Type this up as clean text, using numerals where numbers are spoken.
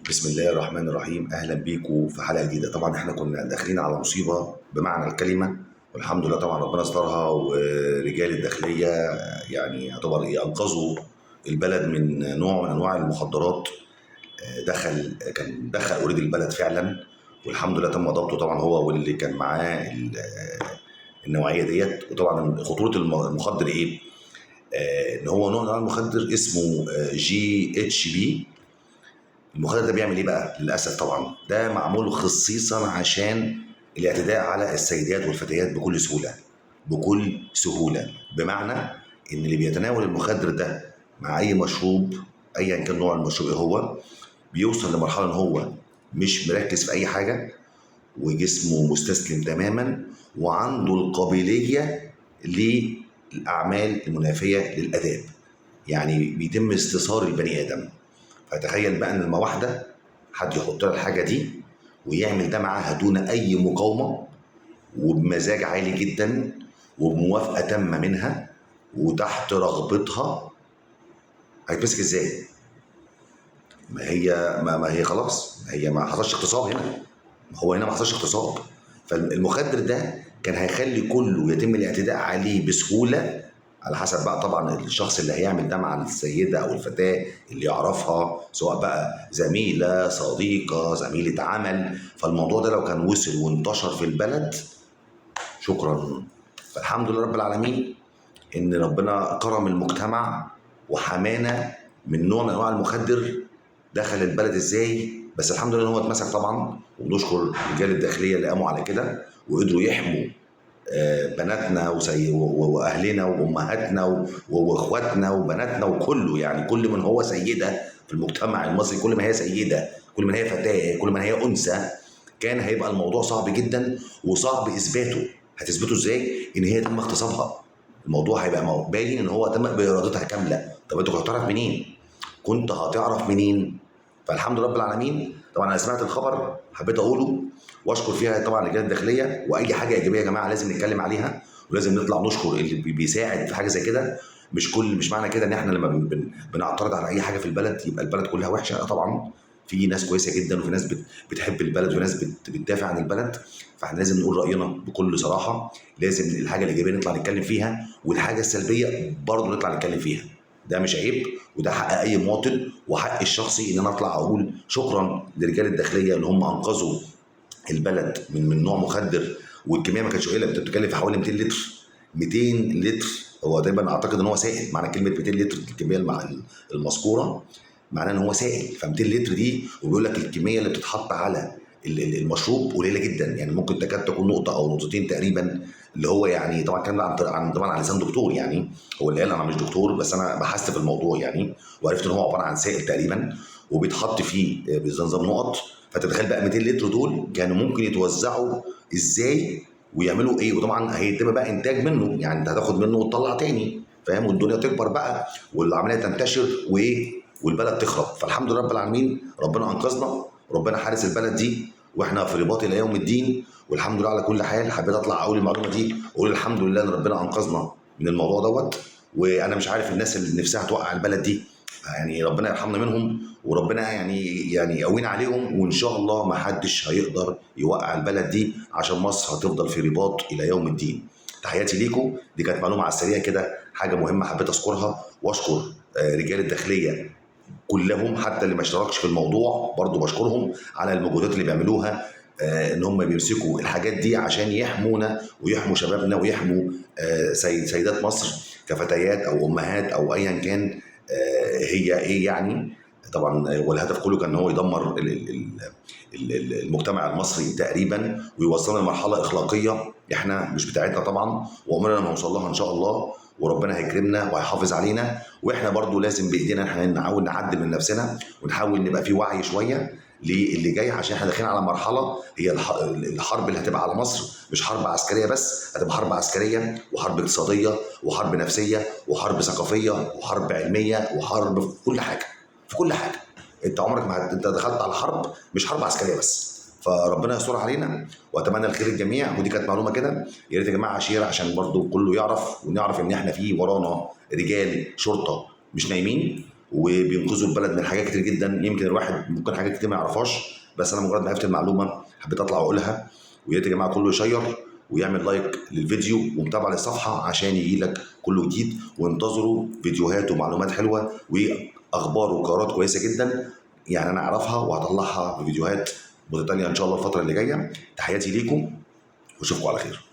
بسم الله الرحمن الرحيم. اهلا بيكم في حلقه جديده. طبعا احنا كنا داخلين على مصيبه بمعنى الكلمه، والحمد لله طبعا ربنا استرها، ورجال الداخليه يعني يعتبر انقذوا البلد من نوع من انواع المخدرات. كان دخل اوريدي البلد فعلا، والحمد لله تم ضبطه طبعا هو واللي كان معاه النوعيه ديت. وطبعا خطوره المخدر ايه؟ ان هو نوع من انواع المخدر اسمه GHB. المخدر ده بيعمل ايه بقى؟ للاسف طبعا ده معمول خصيصا عشان الاعتداء على السيدات والفتيات بكل سهوله، بكل سهوله. بمعنى ان اللي بيتناول المخدر ده مع اي مشروب، ايا كان نوع المشروب ايه هو، بيوصل لمرحله ان هو مش مركز في اي حاجه، وجسمه مستسلم تماما، وعنده القابليه للاعمال المنافيه للاداب. يعني بيتم استثار البني ادم. فتخيل بقى ان لما واحده حد يحط لها الحاجه دي ويعمل ده معاها دون اي مقاومه، وبمزاج عالي جدا، وبموافقه تامه منها، وتحت رغبتها، هيتمسك ازاي؟ ما هي خلاص، هي ما حصلش اغتصاب هنا. هو هنا ما حصلش اغتصاب. فالمخدر ده كان هيخلي كله يتم الاعتداء عليه بسهوله، على حسب بقى طبعا الشخص اللي هيعمل ده مع السيده او الفتاه اللي يعرفها، سواء بقى زميله، صديقه، زميله عمل. فالموضوع ده لو كان وصل وانتشر في البلد، شكرا. فالحمد لله رب العالمين ان ربنا كرم المجتمع وحمانا من نوع من انواع المخدر. دخل البلد ازاي؟ بس الحمد لله ان هو اتمسك طبعا، وبنشكر رجال الداخليه اللي قاموا على كده وقدروا يحموا بناتنا واهلنا وامهاتنا واخواتنا وبناتنا وكله. يعني كل من هو سيده في المجتمع المصري، كل ما هي سيده، كل ما هي فتاه، كل ما هي انثى، كان هيبقى الموضوع صعب جدا وصعب اثباته. هتثبته ازاي؟ ان هي تم اغتصابها. الموضوع هيبقى باين ان هو تم بارادتها كامله. طب انت كنت هتعرف منين؟ كنت هتعرف منين؟ فالحمد لله رب العالمين. طبعا انا سمعت الخبر حبيت اقوله واشكر فيها طبعا رجال الداخليه. واي حاجه ايجابيه يا جماعه لازم نتكلم عليها، ولازم نطلع نشكر اللي بيساعد في حاجه زي كده. مش معنى كده ان احنا لما بنعترض على اي حاجه في البلد يبقى البلد كلها وحشه. طبعا في ناس كويسه جدا، وفي ناس بتحب البلد، وفي ناس بتدافع عن البلد. فاحنا لازم نقول راينا بكل صراحه. لازم الحاجه الايجابيه نطلع نتكلم فيها، والحاجه السلبيه برضه نطلع نتكلم فيها. ده مش عيب، وده حق اي مواطن وحق الشخصي ان انا اطلع اقول شكرا لرجال الداخليه اللي هم انقذوا البلد من نوع مخدر. والكميه ما كانتش قليله، بتتكلم في حوالي 200 لتر. 200 لتر. هو تقريبا اعتقد ان هو سائل. معنى كلمه 200 لتر الكميه المذكوره معناه ان هو سائل. ف 200 لتر دي، وبيقول لك الكميه اللي بتتحط على المشروب قليله جدا، يعني ممكن تكاد تكون نقطه او نقطتين تقريبا. اللي هو يعني طبعا الكلام ده طبعا عن لسان دكتور. يعني هو اللي قال، انا مش دكتور بس انا بحثت في الموضوع يعني، وعرفت ان هو عباره عن سائل تقريبا، وبيتحط فيه بنظام نقط. فتتخيل بقى 200 لتر دول كانوا ممكن يتوزعوا ازاي ويعملوا ايه. وطبعا هيتم بقى انتاج منه، يعني انت هتاخد منه وتطلع تاني، فاهم؟ والدنيا تكبر بقى والعمليه تنتشر وايه، والبلد تخرب. فالحمد لله رب العالمين ربنا انقذنا، ربنا حارس البلد دي، واحنا في رباط الى يوم الدين. والحمد لله على كل حال. حبيت اطلع اقول المعلومه دي واقول الحمد لله ان ربنا انقذنا من الموضوع دوت. وانا مش عارف الناس اللي نفسها توقع البلد دي، يعني ربنا يرحمنا منهم، وربنا يعني يقوينا عليهم. وان شاء الله ما حدش هيقدر يوقع البلد دي، عشان مصر هتفضل في رباط الى يوم الدين. تحياتي ليكم. دي كانت معلومه على السريع كده، حاجه مهمه حبيت اذكرها. واشكر رجال الداخليه كلهم، حتى اللي ما اشتركش في الموضوع برضو بشكرهم على المجهودات اللي بيعملوها. ان هم بيمسكوا الحاجات دي عشان يحمونا ويحموا شبابنا ويحموا سيدات مصر كفتيات او امهات او ايا كان. هي ايه يعني. طبعا والهدف كله كان ان هو يدمر المجتمع المصري تقريبا، ويوصلنا لمرحله اخلاقيه احنا مش بتاعتنا طبعا، وعمرنا ما هنوصل لها ان شاء الله. وربنا هيكرمنا وهيحافظ علينا. واحنا برضو لازم بايدينا احنا نحاول نعدل من نفسنا، ونحاول نبقى في وعي شويه للي جاي، عشان احنا داخلين على مرحله هي الحرب اللي هتبقى على مصر مش حرب عسكريه بس، هتبقى حرب عسكريه وحرب اقتصاديه وحرب نفسيه وحرب ثقافيه وحرب علميه وحرب في كل حاجه، في كل حاجه. انت عمرك ما انت دخلت على حرب مش حرب عسكريه بس. فربنا يستر علينا، واتمنى الخير للجميع. ودي كانت معلومه كده، يا ريت يا جماعه شير عشان برضو كله يعرف، ونعرف ان احنا في ورانا رجال شرطه مش نايمين، وبينقذوا البلد من حاجات كتير جدا، يمكن الواحد ممكن حاجات كتير ما يعرفهاش، بس انا مجرد ما عرفت المعلومه حبيت اطلع واقولها. ويا ريت يا جماعه كله يشير ويعمل لايك للفيديو ومتابعه للصفحه عشان يجي لك كله جديد، وانتظروا فيديوهات ومعلومات حلوه واخبار وقرارات كويسه جدا يعني انا اعرفها وهطلعها بفيديوهات متتاليه ان شاء الله الفتره اللي جايه. تحياتي ليكم واشوفكم على خير.